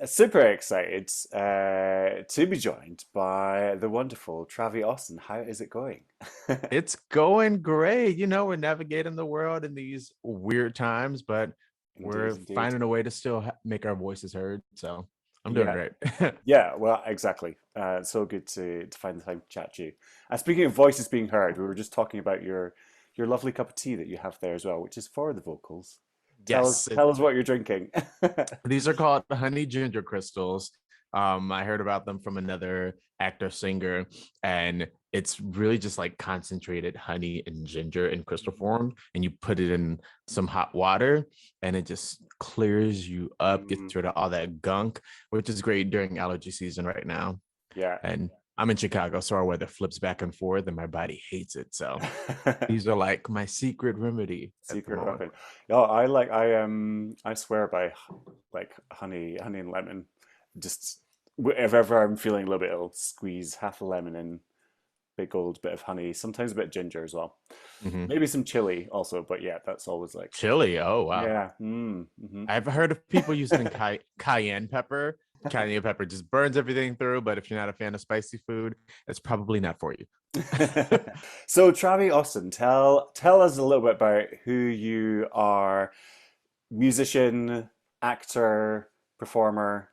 Super excited to be joined by the wonderful Travie Austin. How is it going? It's going great. We're navigating the world in these weird times, but Indeed, we're indeed. finding a way to still make our voices heard. So I'm doing Yeah, great. yeah. Well, exactly. It's so good to find the time to chat to you. And speaking of voices being heard, we were just talking about your lovely cup of tea that you have there as well, which is for the vocals. Tell us Yes, tell us what you're drinking. these are called honey ginger crystals. I heard about them from another actor singer, and it's really just like concentrated honey and ginger in crystal form, and you put it in some hot water, and it just clears you up, gets rid of all that gunk, which is great during allergy season right now. Yeah. And I'm in Chicago, so our weather flips back and forth, and my body hates it. So these are like my secret remedy at the Secret moment. weapon. Yeah, I swear by like honey and lemon. Just if ever I'm feeling a little bit ill, squeeze half a lemon in, big old bit of honey, sometimes a bit of ginger as well. Mhm. Maybe some chili also, but yeah, that's always like Chili. Oh wow. yeah. Mm-hmm. I've heard of people using cayenne pepper. Cayenne pepper just burns everything through, but if you're not a fan of spicy food, it's probably not for you. So Travi Austin, tell us a little bit about who you are, musician, actor, performer,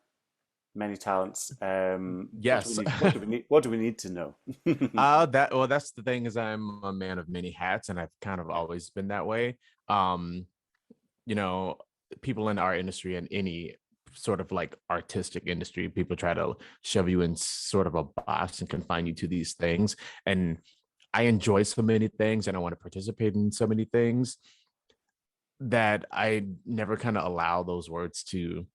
many talents. What do we Yes. need? What do we need? What do we need to know? That's the thing is I'm a man of many hats, and I've kind of always been that way. Um, you know, people in our industry and any sort of like artistic industry, people try to shove you in sort of a box and confine you to these things. And I enjoy so many things and I want to participate in so many things that I never kind of allow those words to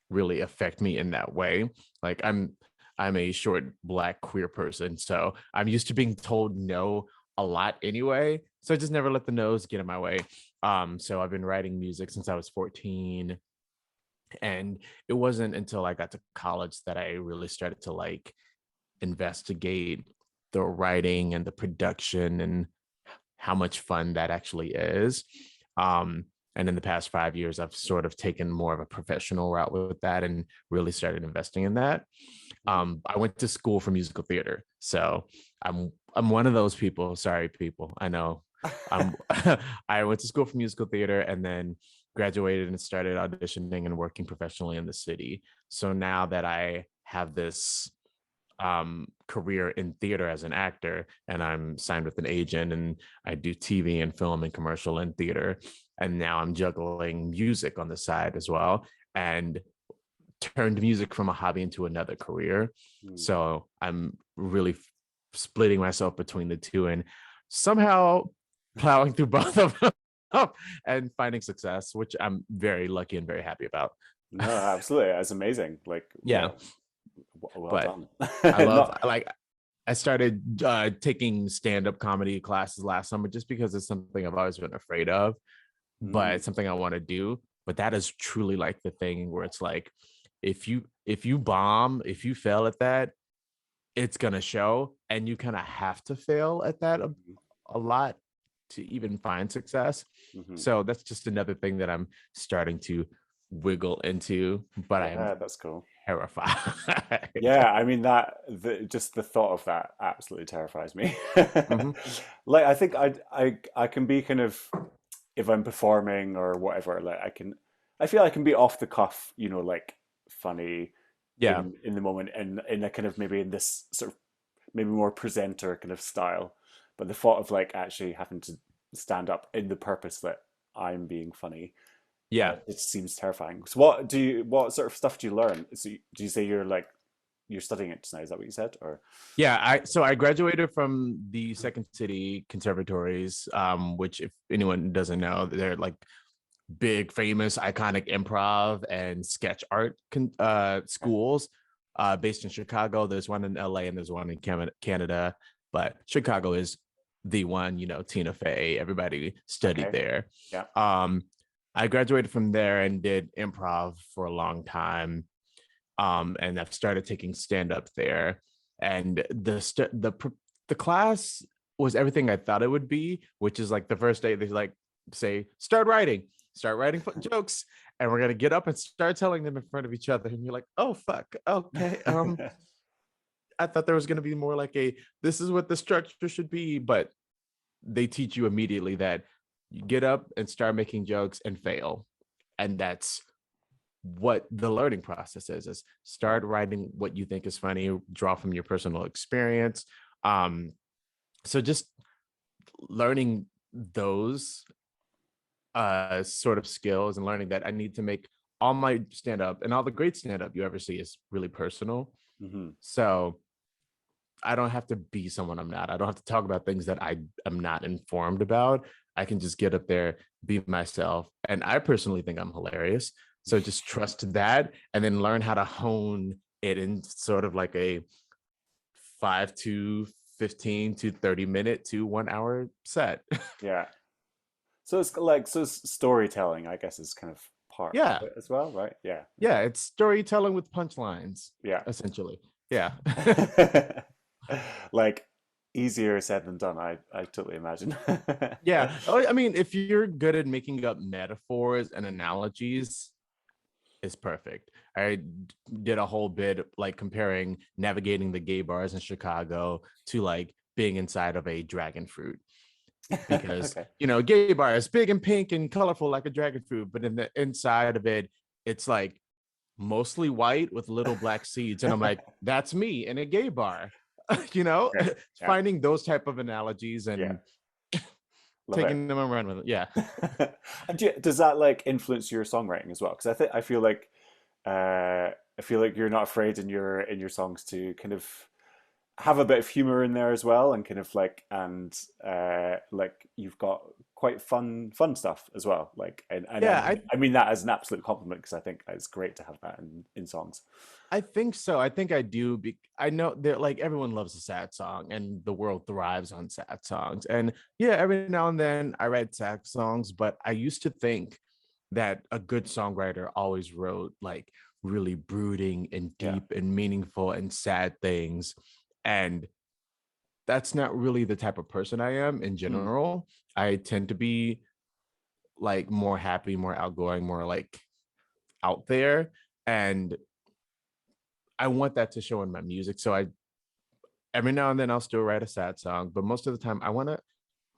really affect me in that way. Like I'm a short black queer person, so I'm used to being told no a lot anyway. So I just never let the no's get in my way. So I've been writing music since I was 14, and it wasn't until I got to college that I really started to like investigate the writing and the production and how much fun that actually is. Um, and in the past 5 years, I've sort of taken more of a professional route with that and really started investing in that. I went to school for musical theater, so I'm one of those people. Sorry, people. I know. I'm. I went to school for musical theater and then graduated and started auditioning and working professionally in the city. So now that I have this career in theater as an actor, and I'm signed with an agent, and I do TV and film and commercial and theater, and now I'm juggling music on the side as well, and turned music from a hobby into another career. So I'm really splitting myself between the two and somehow plowing through both of them and finding success, which I'm very lucky and very happy about. No, absolutely, that's amazing. Like, Yeah, yeah, well but done. I love Not. like I started taking stand-up comedy classes last summer just because it's something I've always been afraid of, but Mm, it's something I want to do. But that is truly like the thing where it's like, if you bomb, if you fail at that, it's gonna show, and you kind of have to fail at that a lot to even find success. mm-hmm. So that's just another thing that I'm starting to wiggle into, but I am Yeah, that's cool. terrified. Yeah, I mean just the thought of that absolutely terrifies me. Mhm. Like I think I can be kind of if I'm performing or whatever, like I feel I can be off the cuff, like funny Yeah. in the moment and in a kind of maybe in this sort of maybe more presenter kind of style. But the thought of like actually having to stand up in the purpose that I'm being funny, Yeah. it seems terrifying. So what sort of stuff do you learn? So do you say you're studying it just now? Is that what you said? Or Yeah, I graduated from the Second City Conservatories, which if anyone doesn't know, they're like big, famous, iconic improv and sketch art schools based in Chicago. There's one in LA and there's one in Canada, but Chicago is the one. Tina Fey, everybody studied okay, there. yeah. Um, I graduated from there and did improv for a long time, and I've started taking stand up there. And the class was everything I thought it would be, which is like the first day they like say start writing, start writing jokes, and we're gonna get up and start telling them in front of each other. And you're like, oh fuck, okay. I thought there was gonna be more like a this is what the structure should be, but they teach you immediately that you get up and start making jokes and fail. And that's what the learning process is start writing what you think is funny, draw from your personal experience. So just learning those sort of skills and learning that I need to make all my stand up and all the great stand up you ever see is really personal. Hmm. So I don't have to be someone I'm not. I don't have to talk about things that I am not informed about. I can just get up there, be myself. And I personally think I'm hilarious. So just trust that and then learn how to hone it in sort of like a 5 to 15 to 30 minute to 1 hour set. Yeah. So it's like, so storytelling, I guess, is kind of part of Yeah. it as well, right? Yeah. Yeah. It's storytelling with punchlines, Yeah. essentially. Yeah. Like easier said than done, I totally imagine. Yeah. Oh, I mean, if you're good at making up metaphors and analogies, it's perfect. I did a whole bit like comparing navigating the gay bars in Chicago to like being inside of a dragon fruit because Okay. gay bar is big and pink and colorful like a dragon fruit, but in the inside of it, it's like mostly white with little black seeds, and I'm like, that's me in a gay bar. Great. Yeah. Finding those type of analogies Yeah. and Love it. taking them around with it. Yeah. And does that like influence your songwriting as well? Because I feel like you're not afraid in your songs to kind of have a bit of humor in there as well, and kind of like like you've got quite fun stuff as well. Like and Yeah, I I mean that as an absolute compliment because I think it's great to have that in songs. I think so. I think I do. I know that like everyone loves a sad song and the world thrives on sad songs. And yeah, every now and then I write sad songs, but I used to think that a good songwriter always wrote like really brooding and Yeah. deep and meaningful and sad things. And that's not really the type of person I am in Mm. general. I tend to be like more happy, more outgoing, more like out there. And I want that to show in my music. So I every now and then I'll still write a sad song, but most of the time I want to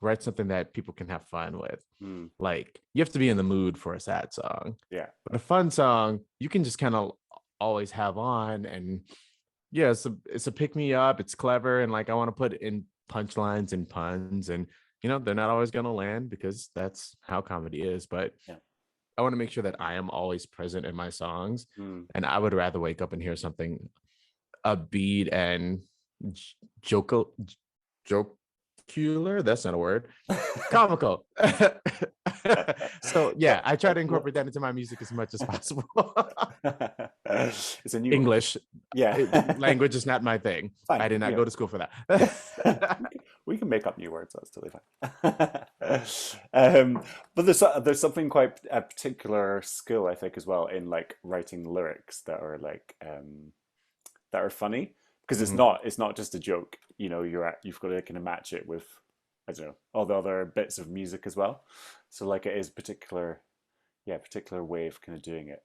write something that people can have fun with. Mm. Like you have to be in the mood for a sad song, Yeah. but a fun song you can just kind of always have on. And yeah, it's a pick me up. It's clever, and like I want to put in punchlines and puns, and they're not always gonna land because that's how comedy is. But Yeah. I want to make sure that I am always present in my songs, Mm. and I would rather wake up and hear something upbeat and joke jocular. That's not a word. Comical. So yeah, I try to incorporate that into my music as much as possible. It's a new one. English Yeah. language is not my thing. Fine. I did not Yeah. go to school for that. We can make up new words. That's totally fine. But there's something quite a particular skill I think as well in like writing lyrics that are like that are funny because Mhm. it's not just a joke. You've got to kind of match it with I don't know all the other bits of music as well. So like it is particular way of kind of doing it.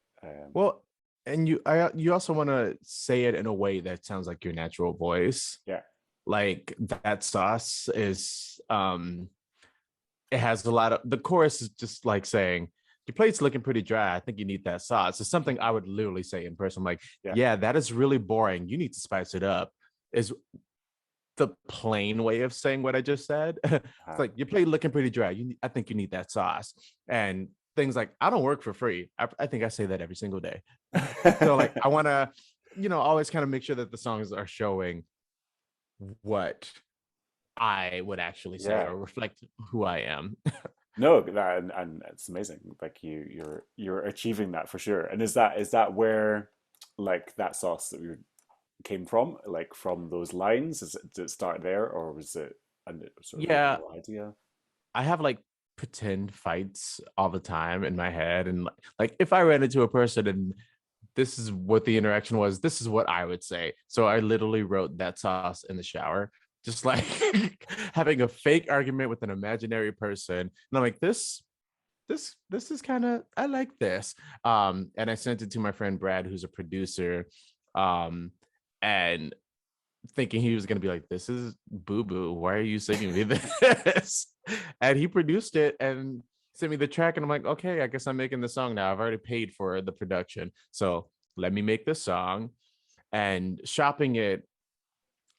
Well, and you also want to say it in a way that sounds like your natural voice. Yeah. Like that sauce is it has a lot of the chorus is just like saying your plate's looking pretty dry. I think you need that sauce. It's something I would literally say in person. I'm like, Yeah. yeah, that is really boring. You need to spice it up. Is the plain way of saying what I just said. It's like your plate looking pretty dry. I think you need that sauce. And things like I don't work for free. I think I say that every single day. So like I want to, always kind of make sure that the songs are showing what I would actually say Yeah. or reflect who I am. No, that and it's amazing. Like you're achieving that for sure. And is that where like that sauce that we came from, like from those lines? Did it start there, or was it a sort of Yeah, original idea? I have like pretend fights all the time in my head, and like if I ran into a person and this is what the interaction was, this is what I would say. So I literally wrote that sauce in the shower, just like having a fake argument with an imaginary person. And I'm like, this this is kind of, I like this. And I sent it to my friend Brad, who's a producer, um, and thinking he was gonna be like, this is boo boo. Why are you singing me this? And he produced it and sent me the track, and I'm like, okay, I guess I'm making the song now. I've already paid for the production, so let me make this song. And shopping it,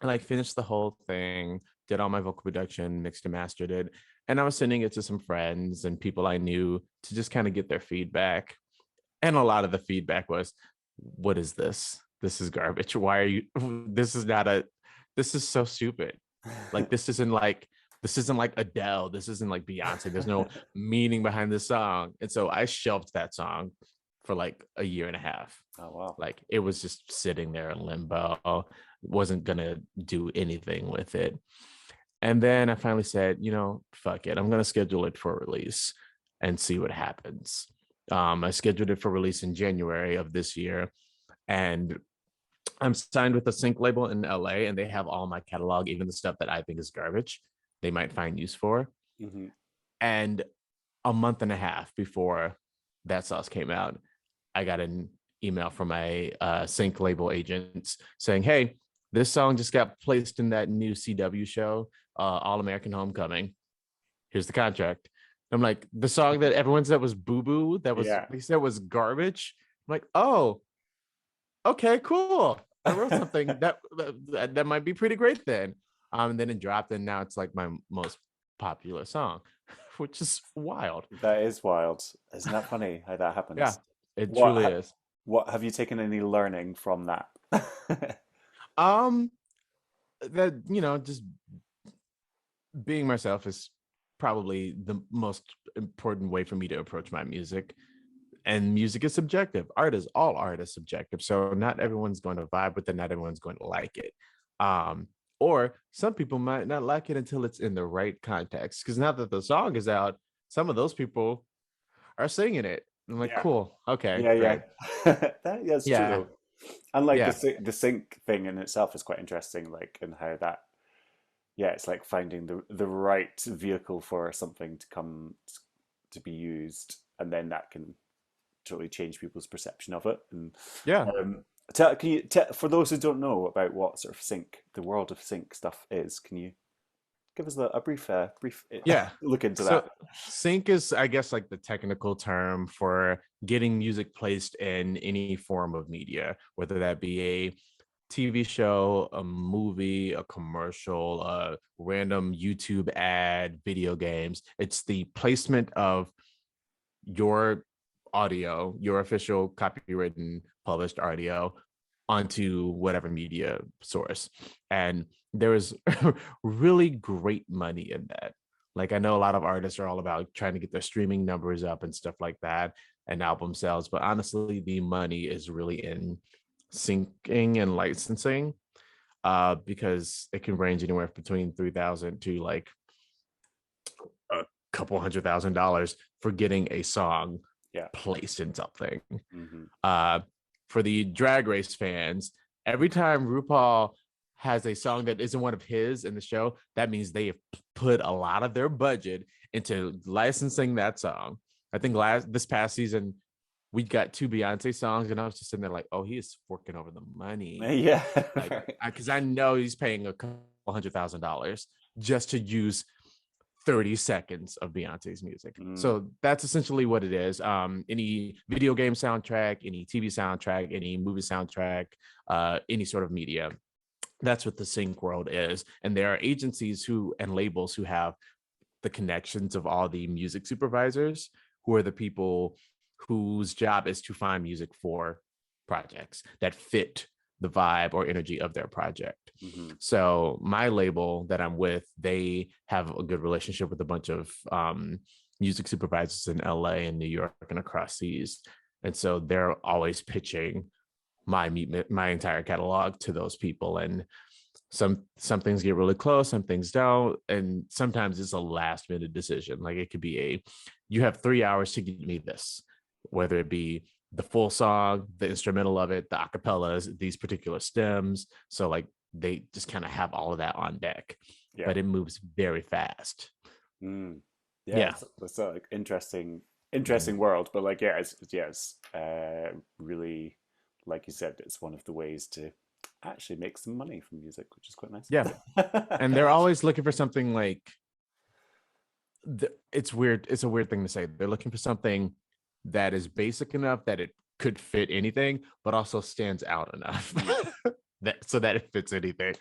I like finished the whole thing, did all my vocal production, mixed and mastered it, and I was sending it to some friends and people I knew to just kind of get their feedback. And a lot of the feedback was, what is this? This is garbage. Why are you this is not a this is so stupid. Like this isn't like Adele. This isn't like Beyonce. There's no meaning behind this song. And so I shelved that song for like a year and a half. Oh wow. Like it was just sitting there in limbo. Wasn't gonna do anything with it. And then I finally said, fuck it. I'm gonna schedule it for release and see what happens. I scheduled it for release in January of this year, and I'm signed with a sync label in LA, and they have all my catalog, even the stuff that I think is garbage, they might find use for. Hmm. And a month and a half before that sauce came out, I got an email from my sync label agents saying, "Hey, this song just got placed in that new CW show, All American Homecoming. Here's the contract." I'm like, the song that everyone said was boo boo, that was Yeah. they said was garbage. I'm like, oh, okay, cool. I wrote something that might be pretty great then. And then it dropped, and now it's like my most popular song, which is wild. That is wild. Isn't that funny how that Yeah, happens? it What truly ha is. what have you taken any learning from that? Um, that just being myself is probably the most important way for me to approach my music. And music is subjective. All art is subjective. So not everyone's going to vibe with it, not everyone's going to like it. Um, or some people might not like it until it's in the right context. Because now that the song is out, some of those people are singing it. I'm like, Yeah. cool, okay, Yeah, yeah. great. That's true Yeah, though. And like yeah, the sync thing in itself is quite interesting, like and how that yeah, it's like finding the right vehicle for something to come to be used, and then that can totally change people's perception of it. And yeah. can you for those who don't know about what sort of sync, the world of sync stuff is, can you give us a brief Yeah. look into So that? sync is, I guess, like the technical term for getting music placed in any form of media, whether that be a TV show, a movie, a commercial, a random YouTube ad, video games. It's the placement of your audio, your official copywritten published audio onto whatever media source. And there is really great money in that. Like I know a lot of artists are all about trying to get their streaming numbers up and stuff like that and album sales, but honestly, the money is really in syncing and licensing because it can range anywhere between 3,000 to like a couple $100,000 for getting a song Yeah. placed in something. Hmm. Uh, for the Drag Race fans, every time RuPaul has a song that isn't one of his in the show, that means they have put a lot of their budget into licensing that song. I think this past season we got two Beyonce songs, and I was just sitting there like, oh, he is forking over the money. Yeah. Like, Right. because I know he's paying a couple $100,000 just to use 30 seconds of Beyonce's music. Mm. So that's essentially what it is. Any video game soundtrack, any TV soundtrack, any movie soundtrack, any sort of media. That's what the sync world is. And there are agencies and labels who have the connections of all the music supervisors, who are the people whose job is to find music for projects that fit the vibe or energy of their project. Hmm. So my label that I'm with, they have a good relationship with a bunch of music supervisors in LA and New York and across seas. And so they're always pitching my entire catalog to those people. And some things get really close, some things don't, and sometimes it's a last minute decision. Like it could be you have 3 hours to get me this, whether it be the full song, the instrumental of it, the acapellas, these particular stems. So like they just kind of have all of that on deck, Yeah. but it moves very fast. Mm. Yeah, Yeah, it's like interesting. interesting world. But like, really, like you said, it's one of the ways to actually make some money from music, which is quite nice. Yeah, and they're always looking for something like it's weird. It's a weird thing to say. They're looking for something that is basic enough that it could fit anything, but also stands out enough that so that it fits anything.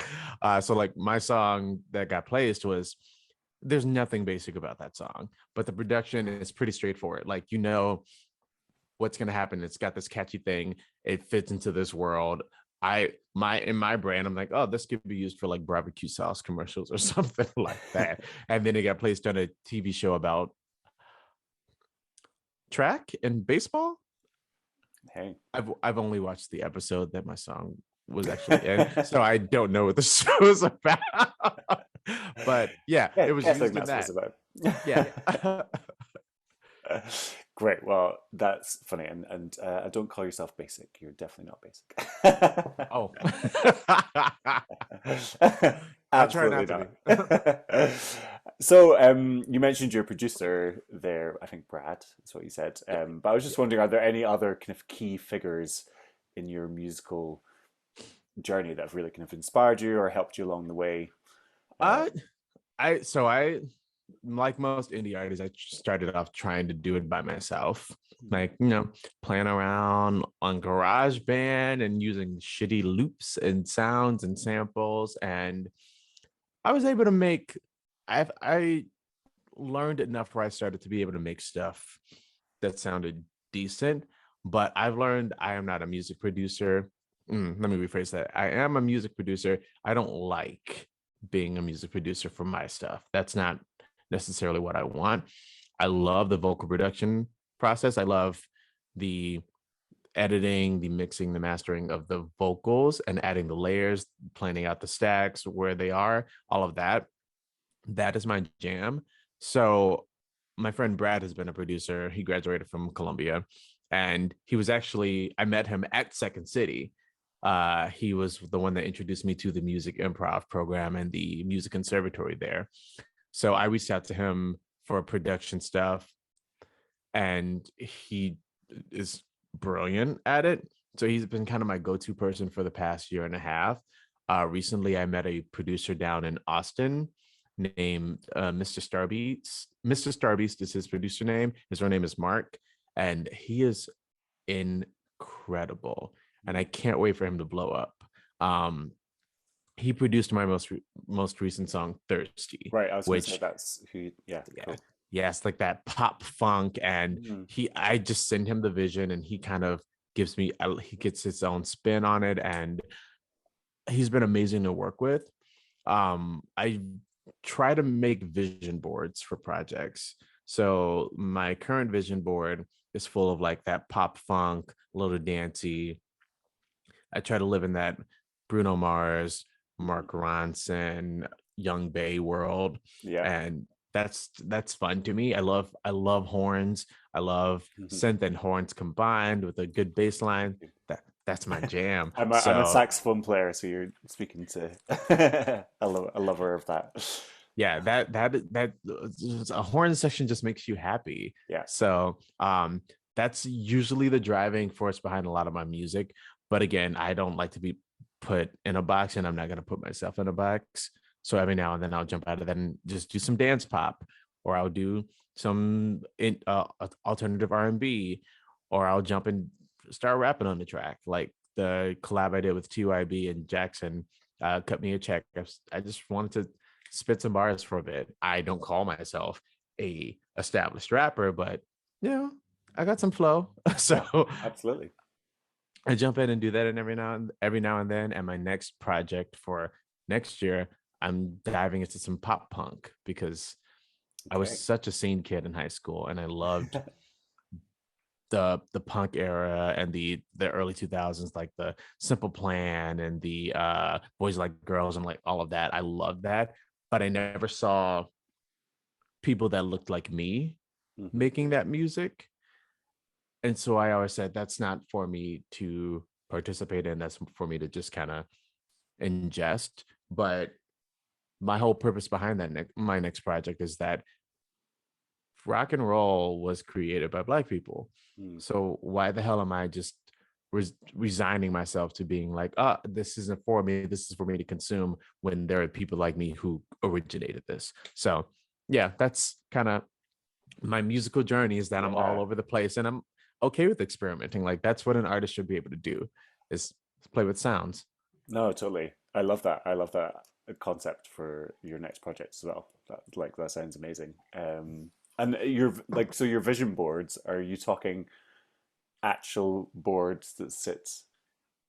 So like my song that got placed was there's nothing basic about that song, but the production is pretty straightforward. Like you know what's gonna happen. It's got this catchy thing. It fits into this world. In my brand, I'm like, oh, this could be used for like barbecue sauce commercials or something like that. And then it got placed on a TV show about track and baseball. Hey. I've only watched the episode that my song was actually in, so I don't know what the show is about. But yeah, Yeah, it was guessing used in that's what it's that. about. Yeah. Great. Well, that's funny. And don't call yourself basic. You're definitely not basic. Oh. I try Absolutely not to not. be. So, you mentioned your producer there, I think Brad is what you said. Yeah. But I was just Yeah. wondering, are there any other kind of key figures in your musical journey that have really kind of inspired you or helped you along the way? Uh, I like most indie artists, I started off trying to do it by myself, like playing around on GarageBand and using shitty loops and sounds and samples, and I was able to make. I learned enough where I started to be able to make stuff that sounded decent, but I've learned I am not a music producer. Let me rephrase that. I am a music producer. I don't like being a music producer for my stuff. That's not necessarily what I want. I love the vocal production process. I love the editing, the mixing, the mastering of the vocals and adding the layers, planning out the stacks, where they are, all of that. That is my jam. So my friend Brad has been a producer. He graduated from Columbia, and he was actually I met him at Second City. He was the one that introduced me to the music improv program and the music conservatory there. So I reached out to him for production stuff, and he is brilliant at it. So he's been kind of my go-to person for the past year and a half. Recently, I met a producer down in Austin named Mr. Starbeast. Mr. Starbeast is his producer name. His real name is Mark, and he is incredible. And I can't wait for him to blow up. He produced my most recent song, "Thirsty," Right. I was going to say which that's who. Yeah. yeah, Cool. yes, like that pop funk, and Mm. I just send him the vision, and he kind of gives me he gets his own spin on it, and he's been amazing to work with. I try to make vision boards for projects. So my current vision board is full of like that pop funk, a little dancey. I try to live in that Bruno Mars, Mhm. Mark Ronson, Young Bay world, Yeah. and that's fun to me. I love horns. I love Mhm. synth and horns combined with a good bass line. That's my jam. I'm a So saxophone player, so you're speaking to a lover of that. yeah, that a horn section just makes you happy. Yeah. So that's usually the driving force behind a lot of my music. But again, I don't like to be put in a box, and I'm not going to put myself in a box. So every now and then I'll jump out of that and just do some dance pop, or I'll do some alternative R&B, or I'll jump and start rapping on the track, like the collab I did with TYB and Jackson. Cut me a check. I just wanted to spit some bars for a bit. I don't call myself a established rapper, but I got some flow. So Absolutely. I jump in and do that, and every now and then. And my next project for next year, I'm diving into some pop punk because I was Okay. such a scene kid in high school, and I loved the punk era and the early 2000s, like the Simple Plan and the Boys Like Girls and like all of that. I loved that, but I never saw people that looked like me Mhm. making that music. And so I always said that's not for me to participate in. That's for me to just kind of ingest. But my whole purpose behind that my next project is that rock and roll was created by Black people. Mm. So why the hell am I just resigning myself to being like, this isn't for me. This is for me to consume when there are people like me who originated this. So yeah, that's kind of my musical journey, is that I'm all Yeah. over the place and I'm okay with experimenting. Like that's what an artist should be able to do, is play with sounds. No, totally. I love that. I love that concept for your next project as well. That sounds amazing. And your like so your vision boards, are you talking actual boards that sit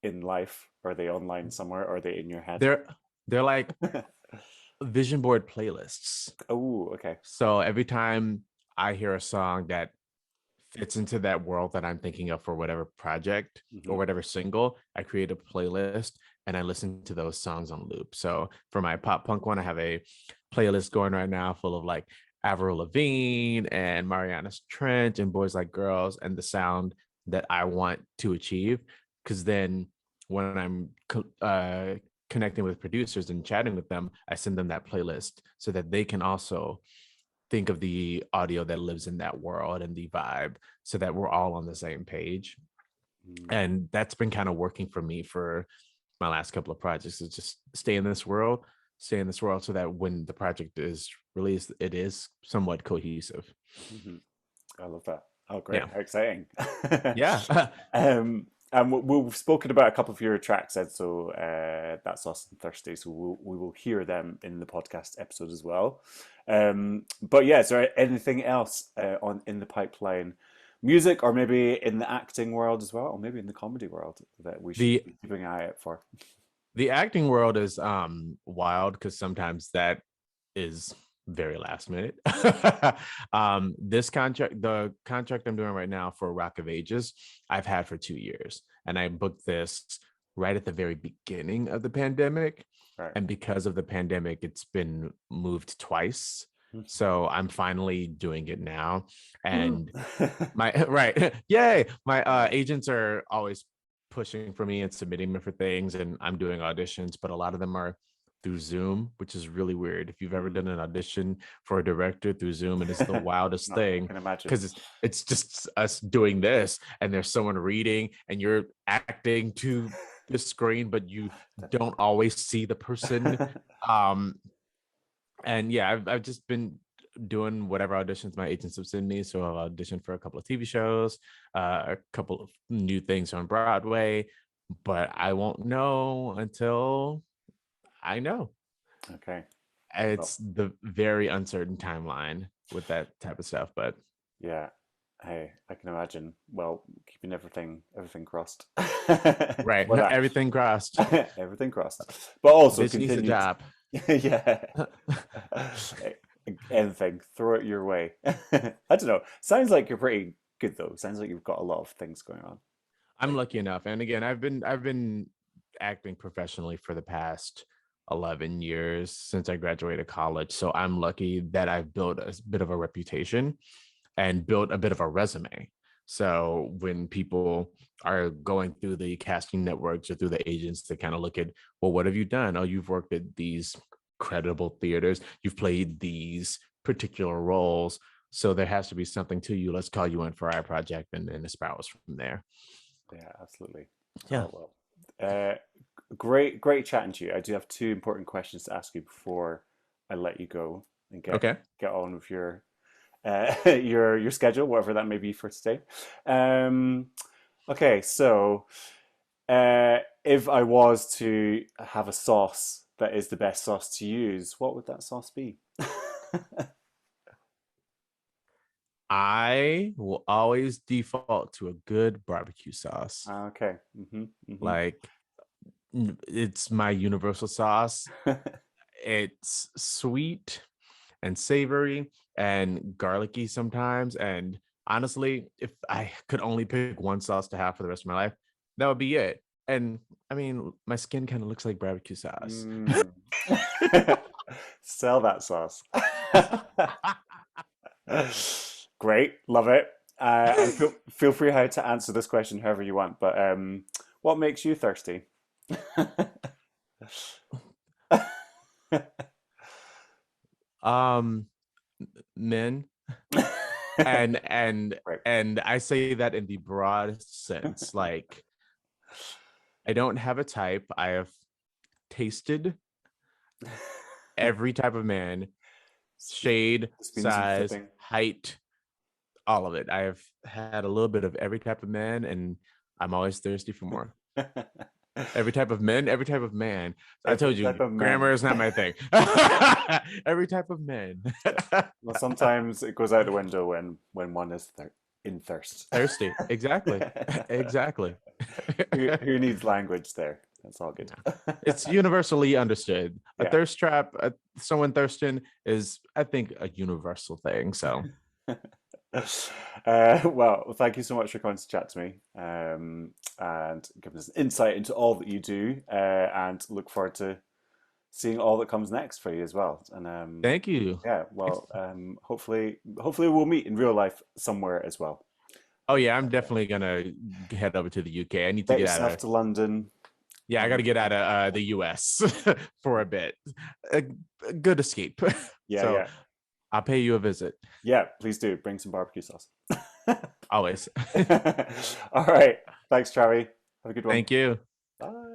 in life? Are they online somewhere? Or are they in your head? They're like vision board playlists. Oh, okay. So every time I hear a song that fits into that world that I'm thinking of for whatever project or Hmm. whatever single, I create a playlist and I listen to those songs on loop. So for my pop punk one, I have a playlist going right now full of like Avril Lavigne and Mariana Trench and Boys Like Girls and the sound that I want to achieve. Because then when I'm connecting with producers and chatting with them, I send them that playlist so that they can also think of the audio that lives in that world and the vibe, so that we're all on the same page. Mm. And that's been kind of working for me for my last couple of projects, is just stay in this world so that when the project is released, it is somewhat cohesive. Hmm. I love that. Oh, great. Yeah. How exciting. Yeah. And we've spoken about a couple of your tracks, Ed, so that's Austin Thirsty. So we will hear them in the podcast episode as well. But yeah, is there anything else on in the pipeline, music, or maybe in the acting world as well, or maybe in the comedy world that we should the be keeping an eye out for? the acting world is wild, because sometimes that is very last minute. This contract, the contract I'm doing right now for Rock of Ages, I've had for 2 years, and I booked this right at the very beginning of the pandemic. Right. And because of the pandemic, it's been moved twice. So I'm finally doing it now. And my right, yay! My agents are always pushing for me and submitting me for things, and I'm doing auditions, but a lot of them are through Zoom, which is really weird. If you've ever Mm. done an audition for a director through Zoom, and it's the wildest No, I thing, can imagine. because it's just us doing this, and there's someone reading, and you're acting to the screen, but you don't always see the person. Um, and yeah, I've just been doing whatever auditions my agents have sent me. So I've auditioned for a couple of TV shows, a couple of new things on Broadway, but I won't know until I know. Okay. It's Well, the very uncertain timeline with that type of stuff, but yeah. Hey, I can imagine. Well, keeping everything crossed. right, For that. everything crossed. Everything crossed. But also Bitch needs a continued. job. Yeah. Anything, throw it your way. I don't know. Sounds like you're pretty good though. Sounds like you've got a lot of things going on. I'm Like, lucky enough, and again, I've been acting professionally for the past 11 years since I graduated college. So I'm lucky that I've built a bit of a reputation and built a bit of a resume. So when people are going through the casting networks or through the agents, they kind of look at, well, what have you done? Oh, you've worked at these credible theaters, you've played these particular roles. So there has to be something to you. Let's call you in for our project, and then espouse from there. yeah, absolutely. Yeah. Oh well. Uh, great chatting to you. I do have two important questions to ask you before I let you go and Okay. get on with your your schedule, whatever that may be for today. Um, okay, so if I was to have a sauce that is the best sauce to use, what would that sauce be? I will always default to a good barbecue sauce. Okay. Hmm. Like, it's my universal sauce. It's sweet and savory and garlicky sometimes. And honestly, if I could only pick one sauce to have for the rest of my life, that would be it. And I mean, my skin kind of looks like barbecue sauce. Mm. Sell that sauce. Great, love it. And feel free how to answer this question however you want. But what makes you thirsty? um, Men. and Right. and I say that in the broad sense. Like, I don't have a type. I have tasted every type of man, shade, Spoons and size, flipping. height, all of it. I have had a little bit of every type of man, and I'm always thirsty for more. Every type of men, every type of man. I Every told type you, of grammar men. is not my thing. Every type of man. Well, sometimes it goes out the window when one is in thirst. Thirsty. Exactly. Exactly. Who needs language there? That's all good. Yeah. It's universally understood. A Yeah. thirst trap, someone thirsting is, I think, a universal thing. So Well, thank you so much for coming to chat to me and giving us insight into all that you do, and look forward to seeing all that comes next for you as well. And thank you. yeah, well, hopefully we'll meet in real life somewhere as well. Oh yeah, I'm definitely gonna head over to the UK. I need to Get get out yourself of, to London. yeah, I got to get out of the US for a bit. A, a good escape. Yeah, So yeah, I'll pay you a visit. yeah. Please do bring some barbecue sauce. Always. All right. Thanks, Travie. Have a good one. Thank you. Bye.